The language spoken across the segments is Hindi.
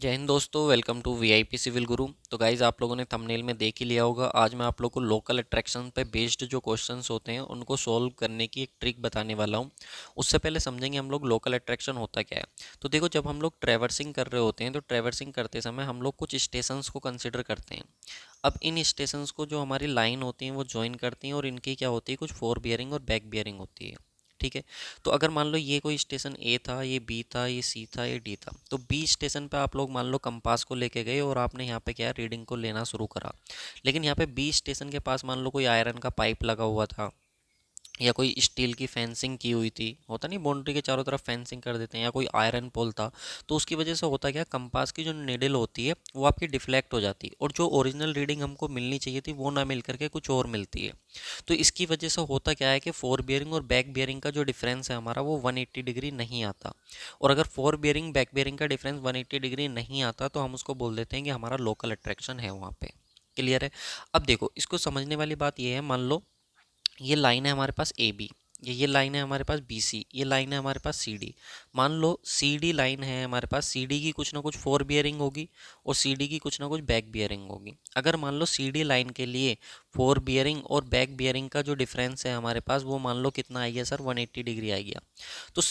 जय हिंद दोस्तों, वेलकम टू वीआईपी सिविल गुरु। तो गाइज आप लोगों ने थंबनेल में देख ही लिया होगा। आज मैं आप लोगों को लोकल अट्रैक्शन पे बेस्ड जो क्वेश्चंस होते हैं उनको सोल्व करने की एक ट्रिक बताने वाला हूं। उससे पहले समझेंगे हम लोग लोकल अट्रैक्शन होता क्या है। तो देखो, जब हम लोग ट्रैवर्सिंग कर रहे होते हैं तो ट्रैवर्सिंग करते समय हम लोग कुछ स्टेशंस को कंसिडर करते हैं। अब इन स्टेशंस को जो हमारी लाइन होती हैं वो ज्वाइन करती हैं और इनकी क्या होती है, कुछ फोर बियरिंग और बैक बियरिंग होती है। ठीक है। तो अगर मान लो ये कोई स्टेशन ए था, ये बी था, ये सी था, ये डी था, तो बी स्टेशन पे आप लोग मान लो कंपास को लेके गए और आपने यहाँ पे क्या रीडिंग को लेना शुरू करा। लेकिन यहाँ पे बी स्टेशन के पास मान लो कोई आयरन का पाइप लगा हुआ था या कोई स्टील की फेंसिंग की हुई थी, होता नहीं बाउंड्री के चारों तरफ फेंसिंग कर देते हैं, या कोई आयरन पोल था। तो उसकी वजह से होता क्या, कंपास की जो निडल होती है वो आपकी डिफ्लेक्ट हो जाती है और जो ओरिजिनल रीडिंग हमको मिलनी चाहिए थी वो ना मिल करके कुछ और मिलती है। तो इसकी वजह से होता क्या है कि फोर बियरिंग और बैक बियरिंग का जो डिफरेंस है हमारा वो 180 डिग्री नहीं आता। और अगर फोर बियरिंग बैक बियरिंग का डिफरेंस 180 डिग्री नहीं आता तो हम उसको बोल देते हैं कि हमारा लोकल अट्रैक्शन है वहाँ पे। क्लियर है। अब देखो, इसको समझने वाली बात यह है, मान लो ये लाइन है हमारे पास ए बी, ये लाइन है हमारे पास बी सी, ये लाइन है हमारे पास सी डी। मान लो सी डी लाइन है हमारे पास, सी डी की कुछ ना कुछ फोर बियरिंग होगी और सी डी की कुछ ना कुछ बैक बियरिंग होगी। अगर मान लो सी डी लाइन के लिए फोर बियरिंग और बैक बियरिंग का जो डिफरेंस है हमारे पास वो मान लो कितना आ गया सर, 180 डिग्री आ गया। तो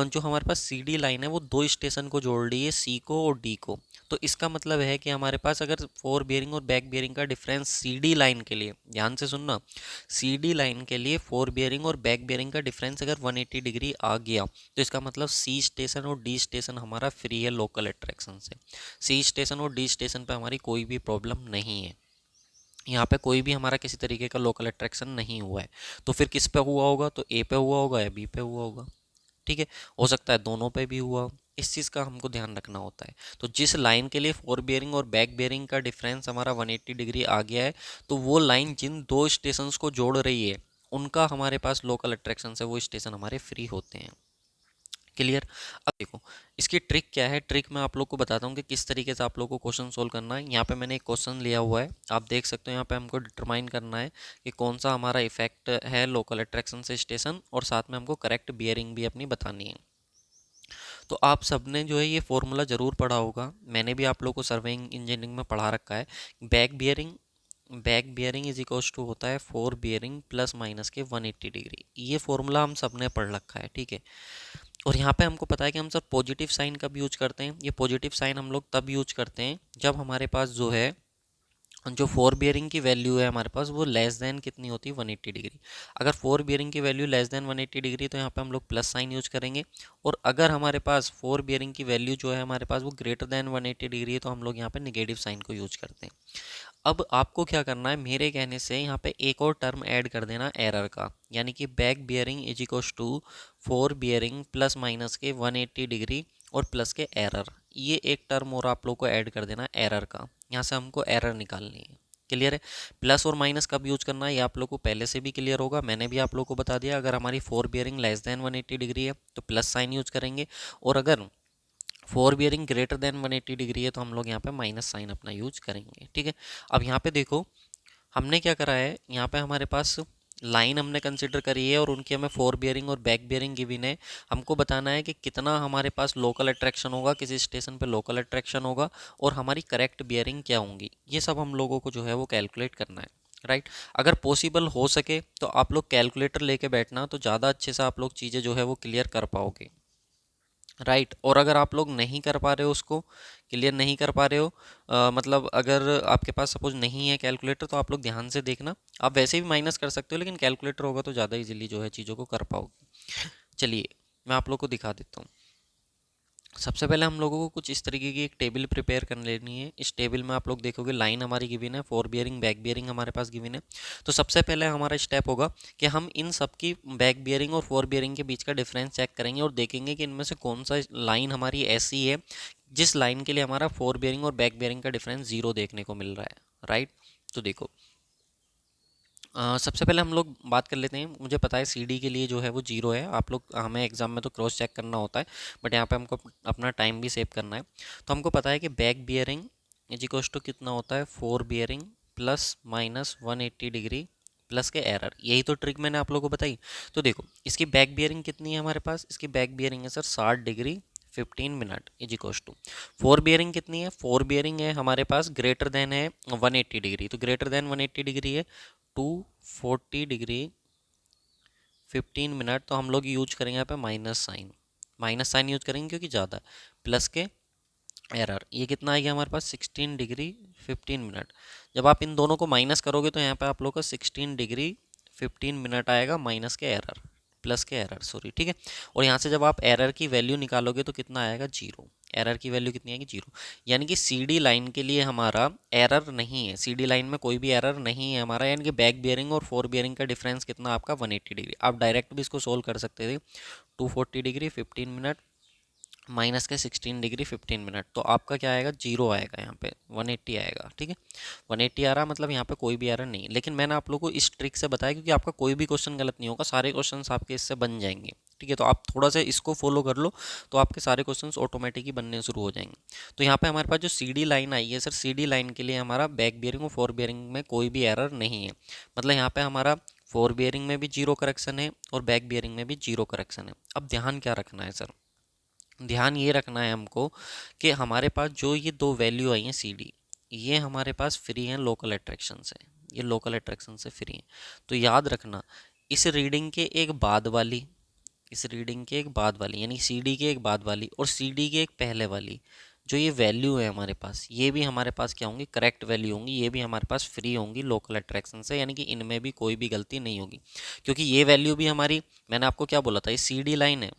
जो हमारे पास सी डी लाइन है वो दो स्टेशन को जोड़ रही है, सी को और डी को। तो इसका मतलब है कि हमारे पास अगर फोर बियरिंग और बैक बियरिंग का डिफरेंस सी डी लाइन के लिए, ध्यान से सुनना, सी डी लाइन के लिए फोर बियरिंग और बैक बियरिंग का डिफरेंस अगर 180 डिग्री आ गया तो इसका मतलब सी स्टेशन और डी स्टेशन हमारा फ्री है लोकल अट्रैक्शन से। सी स्टेशन और डी स्टेशन पे हमारी कोई भी प्रॉब्लम नहीं है, यहाँ पे कोई भी हमारा किसी तरीके का लोकल अट्रैक्शन नहीं हुआ है। तो फिर किस पे हुआ होगा, तो ए पे हुआ होगा या बी पे हुआ होगा। ठीक है, हो सकता है दोनों पे भी हुआ हो। इस चीज़ का हमको ध्यान रखना होता है। तो जिस लाइन के लिए फोर बियरिंग और बैक बियरिंग का डिफरेंस हमारा 180 डिग्री आ गया है, तो वो लाइन जिन दो स्टेशंस को जोड़ रही है उनका हमारे पास लोकल अट्रैक्शन से वो स्टेशन हमारे फ्री होते हैं। क्लियर। अब देखो, इसकी ट्रिक क्या है। ट्रिक मैं आप लोग को बताता हूँ कि किस तरीके से आप लोग को क्वेश्चन सोल्व करना है। यहाँ पे मैंने एक क्वेश्चन लिया हुआ है, आप देख सकते हो। यहाँ पे हमको डिटरमाइन करना है कि कौन सा हमारा इफेक्ट है लोकल अट्रैक्शन से स्टेशन, और साथ में हमको करेक्ट बियरिंग भी अपनी बतानी है। तो आप सबने जो है ये फॉर्मूला ज़रूर पढ़ा होगा, मैंने भी आप लोग को सर्वेइंग इंजीनियरिंग में पढ़ा रखा है। Back bearing is equals to होता है फोर बियरिंग प्लस माइनस के 180 डिग्री। ये फॉर्मूला हम सबने पढ़ रखा है, ठीक है। और यहाँ पे हमको पता है कि हम सर पॉजिटिव साइन कब यूज करते हैं। ये पॉजिटिव साइन हम लोग तब यूज करते हैं जब हमारे पास जो है, जो फोर बियरिंग की वैल्यू है हमारे पास वो लेस देन कितनी होती है, 180 डिग्री। अगर फोर बियरिंग की वैल्यू लेस देन 180 डिग्री तो यहाँ पे हम लोग प्लस साइन यूज करेंगे। और अगर हमारे पास फोर बियरिंग की वैल्यू जो है हमारे पास वो ग्रेटर देन 180 डिग्री है तो हम लोग यहाँ पे निगेटिव साइन को यूज करते हैं। अब आपको क्या करना है, मेरे कहने से यहाँ पे एक और टर्म ऐड कर देना एरर का, यानी कि back bearing is equals to fore bearing plus minus के 180 डिग्री और प्लस के एरर। ये एक टर्म और आप लोग को ऐड कर देना एरर का, यहाँ से हमको एरर निकालनी है। क्लियर है। प्लस और माइनस कब यूज करना है ये आप लोग को पहले से भी क्लियर होगा, मैंने भी आप लोग को बता दिया। अगर हमारी four bearing less than 180 degree है तो प्लस साइन यूज करेंगे, और अगर four bearing greater than 180 degree है तो हम लोग यहाँ पे माइनस साइन अपना यूज करेंगे। ठीक है। अब यहाँ पे देखो, हमने क्या करा है, यहाँ पे हमारे पास लाइन हमने कंसिडर करी है और उनकी हमें फोर बियरिंग और बैक बियरिंग गिवन है। हमको बताना है कि कितना हमारे पास लोकल अट्रैक्शन होगा, किसी स्टेशन पे लोकल अट्रैक्शन होगा और हमारी करेक्ट बियरिंग क्या होंगी। ये सब हम लोगों को जो है वो कैलकुलेट करना है। राइट। अगर पॉसिबल हो सके तो आप लोग कैलकुलेटर लेके बैठना, तो ज़्यादा अच्छे से आप लोग चीज़ें जो है वो क्लियर कर पाओगे। राइट। और अगर आप लोग नहीं कर पा रहे हो, उसको क्लियर नहीं कर पा रहे हो, मतलब अगर आपके पास सपोज नहीं है कैलकुलेटर तो आप लोग ध्यान से देखना। आप वैसे भी माइनस कर सकते हो लेकिन कैलकुलेटर होगा तो ज़्यादा इजीली जो है चीज़ों को कर पाओगे। चलिए मैं आप लोग को दिखा देता हूँ। सबसे पहले हम लोगों को कुछ इस तरीके की एक टेबल प्रिपेयर कर लेनी है। इस टेबल में आप लोग देखोगे लाइन हमारी गिवन है, फोर बियरिंग बैक बियरिंग हमारे पास गिवन है। तो सबसे पहले हमारा स्टेप होगा कि हम इन सब की बैक बियरिंग और फोर बियरिंग के बीच का डिफरेंस चेक करेंगे और देखेंगे कि इनमें से कौन सा लाइन हमारी ऐसी है जिस लाइन के लिए हमारा फोर बियरिंग और बैक बियरिंग का डिफरेंस जीरो देखने को मिल रहा है। राइट। तो देखो, सबसे पहले हम लोग बात कर लेते हैं। मुझे पता है सीडी के लिए जो है वो जीरो है, आप लोग हमें एग्जाम में तो क्रॉस चेक करना होता है, बट यहाँ पे हमको अपना टाइम भी सेव करना है। तो हमको पता है कि back bearing is equals to कितना होता है, fore bearing plus minus 180 degree plus के एरर। यही तो ट्रिक मैंने आप लोगों को बताई। तो देखो, इसकी बैक बियरिंग कितनी है हमारे पास, इसकी बैक बियरिंग है sir 60 degree 15 minute is equals to, fore bearing कितनी है, फोर बियरिंग है हमारे पास ग्रेटर देन है 180 डिग्री, तो ग्रेटर देन 180 डिग्री है 240 डिग्री 15 मिनट, तो हम लोग यूज करेंगे यहाँ पे माइनस साइन यूज करेंगे क्योंकि ज़्यादा, प्लस के एरर, ये कितना आ गया हमारे पास 16 डिग्री 15 मिनट। जब आप इन दोनों को माइनस करोगे तो यहाँ पे आप लोग का 16 डिग्री 15 मिनट आएगा माइनस के एरर, प्लस के एरर सॉरी, ठीक है। और यहाँ से जब आप एरर की वैल्यू निकालोगे तो कितना आएगा, जीरो, एरर की वैल्यू कितनी आएगी, जीरो। यानी कि सीडी लाइन के लिए हमारा एरर नहीं है, सीडी लाइन में कोई भी एरर नहीं है हमारा, यानी कि बैक बियरिंग और फोर बियरिंग का डिफरेंस कितना आपका 180 डिग्री। आप डायरेक्ट भी इसको सोल्व कर सकते थे, 240 डिग्री 15 मिनट माइनस के 16 डिग्री 15 मिनट, तो आपका क्या आएगा, जीरो आएगा, यहाँ पे 180 आएगा, ठीक है। 180 आ रहा मतलब यहाँ पे कोई भी एरर नहीं है, लेकिन मैंने आप लोगों को इस ट्रिक से बताया क्योंकि आपका कोई भी क्वेश्चन गलत नहीं होगा, सारे क्वेश्चन आपके इससे बन जाएंगे, ठीक है। तो आप थोड़ा सा इसको फॉलो कर लो तो आपके सारे क्वेश्चन ऑटोमेटिक ही बनने शुरू हो जाएंगे। तो यहाँ पे हमारे पास जो सी डी लाइन आई है सर, सी डी लाइन के लिए हमारा बैक बियरिंग और फोर बियरिंग में कोई भी एरर नहीं है, मतलब यहाँ पे हमारा फोर बियरिंग में भी जीरो करेक्शन है और बैक बियरिंग में भी जीरो करेक्शन है। अब ध्यान क्या रखना है सर, ध्यान ये रखना है हमको कि हमारे पास जो ये दो वैल्यू आई हैं सी डी, ये हमारे पास फ्री हैं लोकल अट्रैक्शन से, ये लोकल अट्रैक्शन से फ्री हैं। तो याद रखना इस रीडिंग के एक बाद वाली, इस रीडिंग के एक बाद वाली यानी सी डी के एक बाद वाली और सी डी के एक पहले वाली जो ये वैल्यू है हमारे पास, ये भी हमारे पास क्या होंगी, करेक्ट वैल्यू होंगी, ये भी हमारे पास फ्री होंगी लोकल अट्रैक्शन से, यानी कि इनमें भी कोई भी गलती नहीं होगी क्योंकि ये वैल्यू भी हमारी, मैंने आपको क्या बोला था, ये सी डी लाइन है,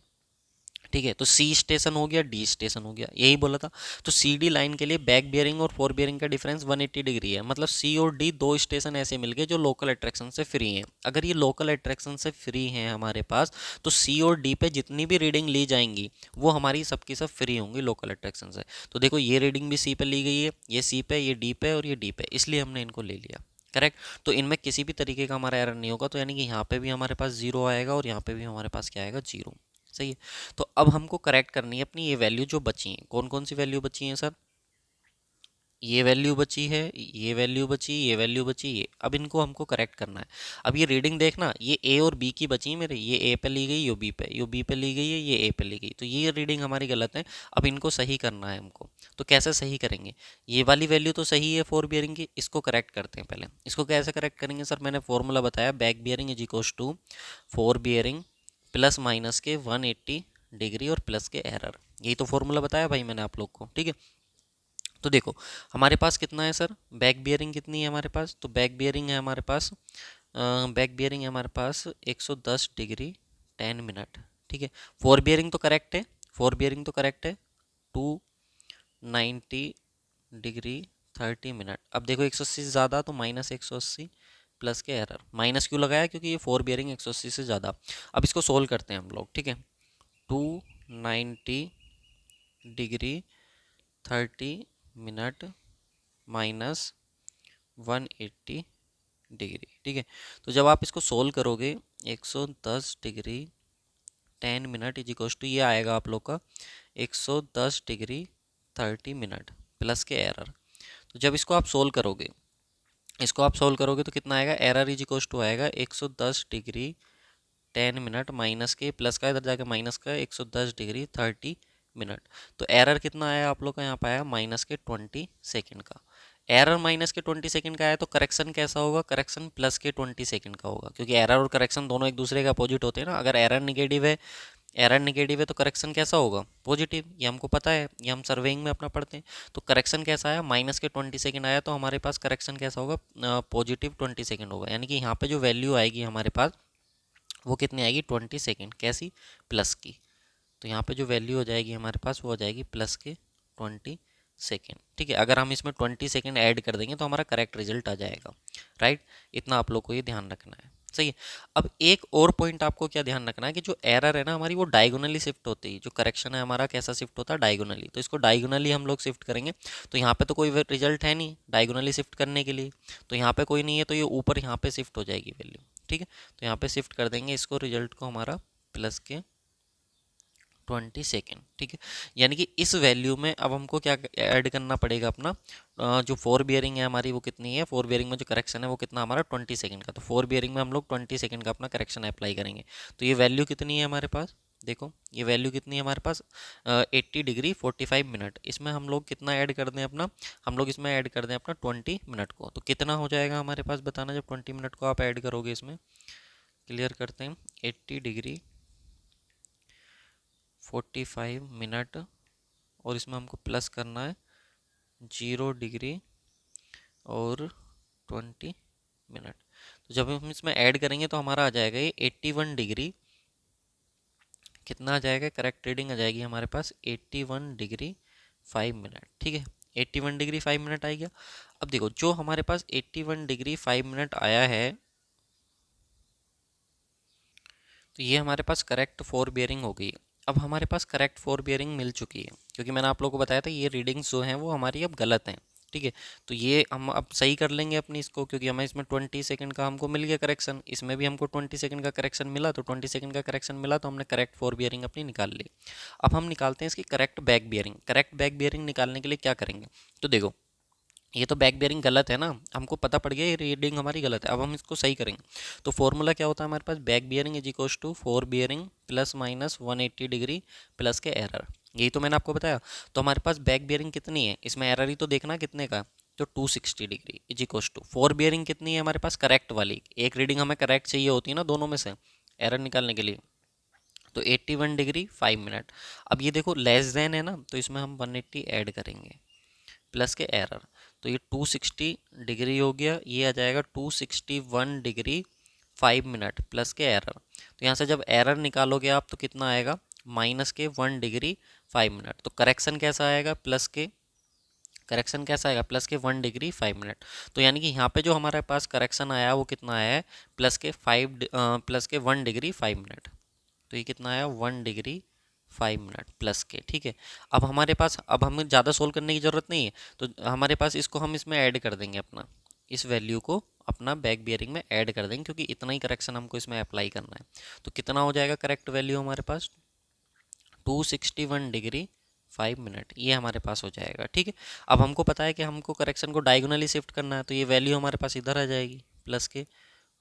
ठीक है। तो सी स्टेशन हो गया, डी स्टेशन हो गया, यही बोला था। तो सी डी लाइन के लिए बैक बियरिंग और फोर बियरिंग का डिफरेंस 180 डिग्री है, मतलब सी और डी दो स्टेशन ऐसे मिल गए जो लोकल अट्रैक्शन से फ्री हैं। अगर ये लोकल अट्रैक्शन से फ्री हैं हमारे पास तो सी और डी पे जितनी भी रीडिंग ली जाएंगी वो हमारी सबकी सब फ्री होंगी लोकल अट्रैक्शन से। तो देखो ये रीडिंग भी सी पे ली गई है, ये सी पे, ये डी पे और ये डी पे, इसलिए हमने इनको ले लिया, करेक्ट। तो इनमें किसी भी तरीके का हमारा एरर नहीं होगा, तो यानी कि यहाँ पे भी हमारे पास जीरो आएगा और यहाँ पे भी हमारे पास क्या आएगा, जीरो, सही है। तो अब हमको करेक्ट करनी है अपनी ये वैल्यू जो बची हैं, कौन कौन सी वैल्यू बची हैं सर, ये वैल्यू बची है, ये वैल्यू बची, ये वैल्यू बची, ये, अब इनको हमको करेक्ट करना है। अब ये रीडिंग देखना, ये ए और बी की बची है मेरे, ये ए पे ली गई, यो बी पे ली गई है, ये ए पे ली गई, तो ये रीडिंग हमारी गलत है। अब इनको सही करना है हमको, तो कैसे सही करेंगे, ये वाली वैल्यू तो सही है फोर बियरिंग की, इसको करेक्ट करते हैं पहले। इसको कैसे करेक्ट करेंगे सर, मैंने फॉर्मूला बताया, back bearing is equals to fore bearing plus minus के 180 डिग्री और प्लस के एरर, यही तो फॉर्मूला बताया भाई मैंने आप लोग को, ठीक है। तो देखो हमारे पास कितना है सर, बैक बियरिंग कितनी है हमारे पास, तो बैक बियरिंग है हमारे पास, बैक बियरिंग है हमारे पास 110 डिग्री 10 मिनट, ठीक है। फोर बियरिंग तो करेक्ट है, फोर बियरिंग तो करेक्ट है 290 डिग्री 30 मिनट। अब देखो 180 से ज़्यादा तो माइनस 180 प्लस के एरर, माइनस क्यों लगाया, क्योंकि ये फोर बियरिंग 180 से ज़्यादा। अब इसको सोल्व करते हैं हम लोग, ठीक है। 290 डिग्री 30 मिनट माइनस 180 डिग्री, ठीक है। तो जब आप इसको सोल्व करोगे 110 degree 10 minute is equals to, ये आएगा आप लोग का 110 डिग्री 30 मिनट प्लस के एरर। तो जब इसको आप सोल्व करोगे, इसको आप सोल्व करोगे तो कितना आएगा, एरर इज इक्वल्स टू आएगा 110 डिग्री 10 मिनट माइनस के प्लस का, इधर जाके माइनस का 110 डिग्री 30 मिनट। तो एरर कितना आया आप लोग का, यहाँ पे आया माइनस के 20 सेकंड का। एरर माइनस के 20 सेकंड का आया तो करेक्शन कैसा होगा, करेक्शन प्लस के 20 सेकंड का होगा, क्योंकि एरर और करेक्शन दोनों एक दूसरे के अपोजिट होते हैं ना। अगर एरर निगेटिव है, एरर निगेटिव है तो करेक्शन कैसा होगा, पॉजिटिव, ये हमको पता है, ये हम सर्वेइंग में अपना पढ़ते हैं। तो करेक्शन कैसा आया, माइनस के 20 सेकंड आया, तो हमारे पास करेक्शन कैसा होगा, पॉजिटिव 20 सेकंड होगा, यानी कि यहाँ पे जो वैल्यू आएगी हमारे पास वो कितनी आएगी, 20 सेकंड, कैसी, प्लस की। तो यहाँ पे जो वैल्यू हो जाएगी हमारे पास वो हो जाएगी प्लस के 20 सेकेंड, ठीक है। अगर हम इसमें 20 सेकेंड ऐड कर देंगे तो हमारा करेक्ट रिजल्ट आ जाएगा, राइट। इतना आप लोग को ये ध्यान रखना है, सही है। अब एक और पॉइंट आपको क्या ध्यान रखना है कि जो एरर है ना हमारी वो डायगोनली शिफ्ट होती है, जो करेक्शन है हमारा कैसा शिफ्ट होता है, डायगोनली। तो इसको डायगोनली हम लोग शिफ्ट करेंगे, तो यहाँ पे तो कोई रिजल्ट है नहीं डायगोनली शिफ्ट करने के लिए, तो यहाँ पे कोई नहीं है, तो ये ऊपर यहाँ पे शिफ्ट हो जाएगी वैल्यू, ठीक है। तो यहाँ पे शिफ्ट कर देंगे इसको, रिजल्ट को हमारा प्लस के 20 सेकेंड, ठीक है। यानी कि इस वैल्यू में अब हमको क्या ऐड करना पड़ेगा अपना, जो फोर बियरिंग है हमारी वो कितनी है, फोर बियरिंग में जो करेक्शन है वो कितना हमारा 20 सेकेंड का, तो फोर बियरिंग में हम लोग 20 सेकेंड का अपना करेक्शन अप्लाई करेंगे। तो ये वैल्यू कितनी है हमारे पास, देखो ये वैल्यू कितनी है हमारे पास 80 डिग्री 45 मिनट। इसमें हम लोग कितना ऐड कर दें अपना, हम लोग इसमें ऐड कर दें अपना 20 मिनट को, तो कितना हो जाएगा हमारे पास बताना जब 20 मिनट को आप ऐड करोगे इसमें। क्लियर करते हैं, 80 डिग्री 45 मिनट और इसमें हमको प्लस करना है 0 डिग्री और 20 मिनट। तो जब हम इसमें ऐड करेंगे तो हमारा आ जाएगा ये 81 डिग्री, कितना आ जाएगा, करेक्ट रीडिंग आ जाएगी हमारे पास 81 डिग्री 5 मिनट। ठीक है, 81 डिग्री 5 मिनट आ गया। अब देखो जो हमारे पास 81 डिग्री 5 मिनट आया है, तो ये हमारे पास करेक्ट फोर बियरिंग हो गई। अब हमारे पास करेक्ट फोर बियरिंग मिल चुकी है, क्योंकि मैंने आप लोगों को बताया था ये रीडिंग्स जो हैं वो हमारी अब गलत हैं। ठीक है, तो ये हम अब सही कर लेंगे अपनी इसको, क्योंकि हमें इसमें 20 सेकंड का हमको मिल गया करेक्शन, इसमें भी हमको 20 सेकंड का करेक्शन मिला, तो 20 सेकंड का करेक्शन मिला तो हमने करेक्ट फोर बियरिंग अपनी निकाल ली। अब हम निकालते हैं इसकी correct back bearing. Correct back bearing निकालने के लिए क्या करेंगे, तो देखो ये तो बैक बियरिंग गलत है ना, हमको पता पड़ गया ये रीडिंग हमारी गलत है, अब हम इसको सही करेंगे। तो फॉर्मूला क्या होता है हमारे पास, back bearing is equals to fore bearing plus minus 180 degree plus के एरर। यही तो मैंने आपको बताया। तो हमारे पास बैक बियरिंग कितनी है, इसमें एरर ही तो देखना कितने का, तो 260 degree is equals to fore bearing कितनी है हमारे पास, करेक्ट वाली एक रीडिंग हमें करेक्ट चाहिए होती है ना दोनों में से एरर निकालने के लिए, तो 81 डिग्री 5 मिनट। अब ये देखो लेस देन है ना, तो इसमें हम 180 ऐड करेंगे प्लस के एरर, तो ये 260 डिग्री हो गया, ये आ जाएगा 261 डिग्री 5 मिनट प्लस के एरर। तो यहाँ से जब एरर निकालोगे आप तो कितना आएगा, माइनस के 1 डिग्री 5 मिनट। तो करेक्शन कैसा आएगा, प्लस के, करेक्शन कैसा आएगा, प्लस के 1 डिग्री 5 मिनट। तो यानी कि यहाँ पे जो हमारे पास करेक्शन आया वो कितना आया है, प्लस के 1 डिग्री 5 मिनट। तो ये कितना आया, 1 डिग्री 5 मिनट प्लस के। ठीक है, अब हमारे पास, अब हमें ज़्यादा सोल्व करने की ज़रूरत नहीं है, तो हमारे पास इसको हम इसमें ऐड कर देंगे अपना, इस वैल्यू को अपना बैक बियरिंग में ऐड कर देंगे, क्योंकि इतना ही करेक्शन हमको इसमें अप्लाई करना है। तो कितना हो जाएगा करेक्ट वैल्यू हमारे पास, 261 डिग्री 5 मिनट, ये हमारे पास हो जाएगा। ठीक है, अब हमको पता है कि हमको करेक्शन को डायगोनली शिफ्ट करना है, तो ये वैल्यू हमारे पास इधर आ जाएगी, प्लस के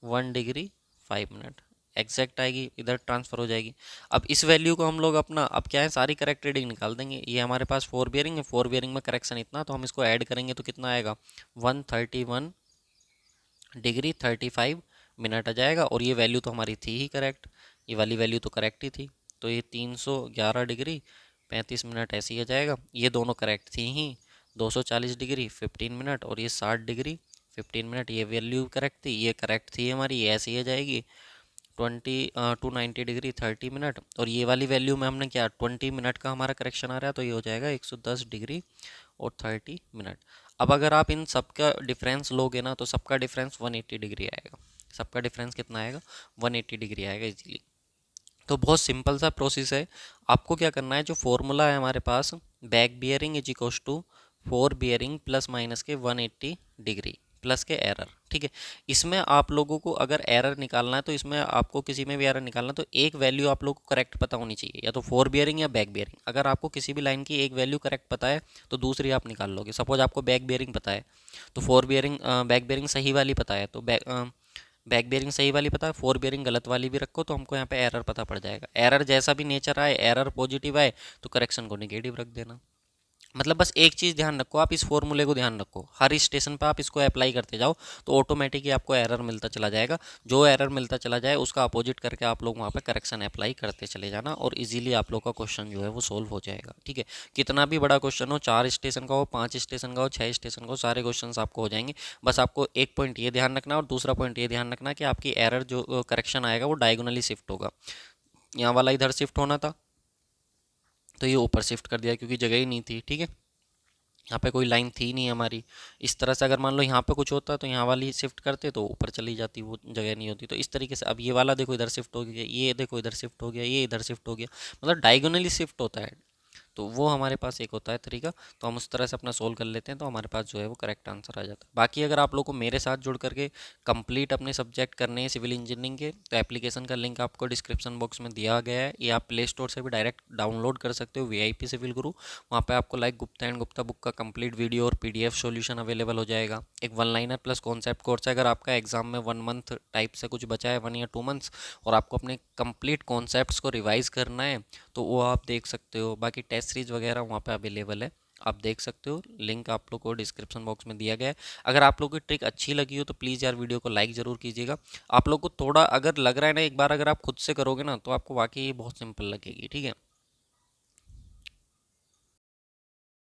1 डिग्री 5 मिनट एग्जैक्ट आएगी, इधर ट्रांसफ़र हो जाएगी। अब इस वैल्यू को हम लोग अपना, अब क्या है, सारी करेक्ट रीडिंग निकाल देंगे। ये हमारे पास फोर बियरिंग है, फोर बियरिंग में करेक्शन इतना, तो हम इसको ऐड करेंगे तो कितना आएगा, 131 डिग्री 35 मिनट आ जाएगा। और ये वैल्यू तो हमारी थी ही करेक्ट, ये वाली वैल्यू तो करेक्ट ही थी, तो ये 311 डिग्री 35 मिनट ऐसे ही आ जाएगा। ये दोनों करेक्ट थी ही, 240 डिग्री 15 मिनट और ये 60 डिग्री 15 मिनट, ये वैल्यू करेक्ट थी, ये करेक्ट थी हमारी, ये ऐसे ही आ जाएगी। 290 डिग्री 30 मिनट, और ये वाली वैल्यू में हमने क्या, 20 मिनट का हमारा करेक्शन आ रहा है, तो ये हो जाएगा 110 डिग्री और 30 मिनट। अब अगर आप इन सबका डिफरेंस लोगे ना, तो सबका डिफरेंस 180 डिग्री आएगा। सबका डिफरेंस कितना आएगा, 180 डिग्री आएगा इजीली। तो बहुत सिंपल सा प्रोसेस है। आपको क्या करना है, जो फॉर्मूला है हमारे पास, back bearing is equals to fore bearing plus minus के 180 डिग्री प्लस के एरर। ठीक है, इसमें आप लोगों को अगर एरर निकालना है, तो इसमें आपको किसी में भी एरर निकालना है तो एक वैल्यू आप लोगों को करेक्ट पता होनी चाहिए, या तो फोर बियरिंग या बैक बियरिंग। अगर आपको किसी भी लाइन की एक वैल्यू करेक्ट पता है तो दूसरी आप निकाल लोगे। सपोज आपको बैक बियरिंग पता है, तो फोर बियरिंग बैक बियरिंग सही वाली पता है, तो बैक बियरिंग सही वाली पता है, फोर बियरिंग गलत वाली भी रखो, तो हमको यहाँ पे एरर पता पड़ जाएगा। एरर जैसा भी नेचर आए, एरर पॉजिटिव आए तो करेक्शन को निगेटिव रख देना। मतलब बस एक चीज़ ध्यान रखो, आप इस फॉर्मूले को ध्यान रखो, हर स्टेशन पर आप इसको अप्लाई करते जाओ तो ऑटोमेटिकली आपको एरर मिलता चला जाएगा। जो एरर मिलता चला जाए उसका अपोजिट करके आप लोग वहाँ पे करेक्शन अप्लाई करते चले जाना, और इजीली आप लोग का क्वेश्चन जो है वो सोल्व हो जाएगा। ठीक है, कितना भी बड़ा क्वेश्चन हो, 4 स्टेशन का हो, 5 स्टेशन का हो, 6 स्टेशन का हो, सारे क्वेश्चन आपको हो जाएंगे। बस आपको एक पॉइंट ये ध्यान रखना, और दूसरा पॉइंट ये ध्यान रखना कि आपकी एरर जो करेक्शन आएगा वो डायगोनली शिफ्ट होगा। यहाँ वाला इधर शिफ्ट होना था तो ये ऊपर शिफ्ट कर दिया, क्योंकि जगह ही नहीं थी। ठीक है, यहाँ पे कोई लाइन थी नहीं हमारी। इस तरह से अगर मान लो यहाँ पे कुछ होता तो यहाँ वाली शिफ्ट करते तो ऊपर चली जाती, वो जगह नहीं होती। तो इस तरीके से अब ये वाला देखो इधर शिफ्ट हो गया, ये देखो इधर शिफ्ट हो गया, ये इधर शिफ्ट हो गया, मतलब डायगोनली शिफ्ट होता है। तो वो हमारे पास एक होता है तरीका, तो हम उस तरह से अपना सोल्व कर लेते हैं, तो हमारे पास जो है वो करेक्ट आंसर आ जाता है। बाकी अगर आप लोग को मेरे साथ जुड़ करके कंप्लीट अपने सब्जेक्ट करने हैं सिविल इंजीनियरिंग के, तो एप्लीकेशन का लिंक आपको डिस्क्रिप्शन बॉक्स में दिया गया है, या आप प्ले स्टोर से भी डायरेक्ट डाउनलोड कर सकते हो वीआईपी सिविल गुरु। वहाँ पे आपको like Gupta and Gupta book का कंप्लीट वीडियो और पीडीएफ सॉल्यूशन अवेलेबल हो जाएगा। एक one liner plus concept course है, अगर आपका एग्जाम में 1 मंथ टाइप से कुछ बचा है, 1 या 2 मंथ्स, और आपको अपने कंप्लीट कॉन्सेप्ट्स को रिवाइज करना है, तो वो आप देख सकते हो। बाकी टेस्ट सीरीज वगैरह वहाँ पे अवेलेबल है, आप देख सकते हो। लिंक आप लोग को डिस्क्रिप्शन बॉक्स में दिया गया है। अगर आप लोग की ट्रिक अच्छी लगी हो तो प्लीज़ यार वीडियो को लाइक ज़रूर कीजिएगा। आप लोग को थोड़ा अगर लग रहा है ना, एक बार अगर आप खुद से करोगे ना, तो आपको वाकई ये बहुत सिंपल लगेगी, ठीक है।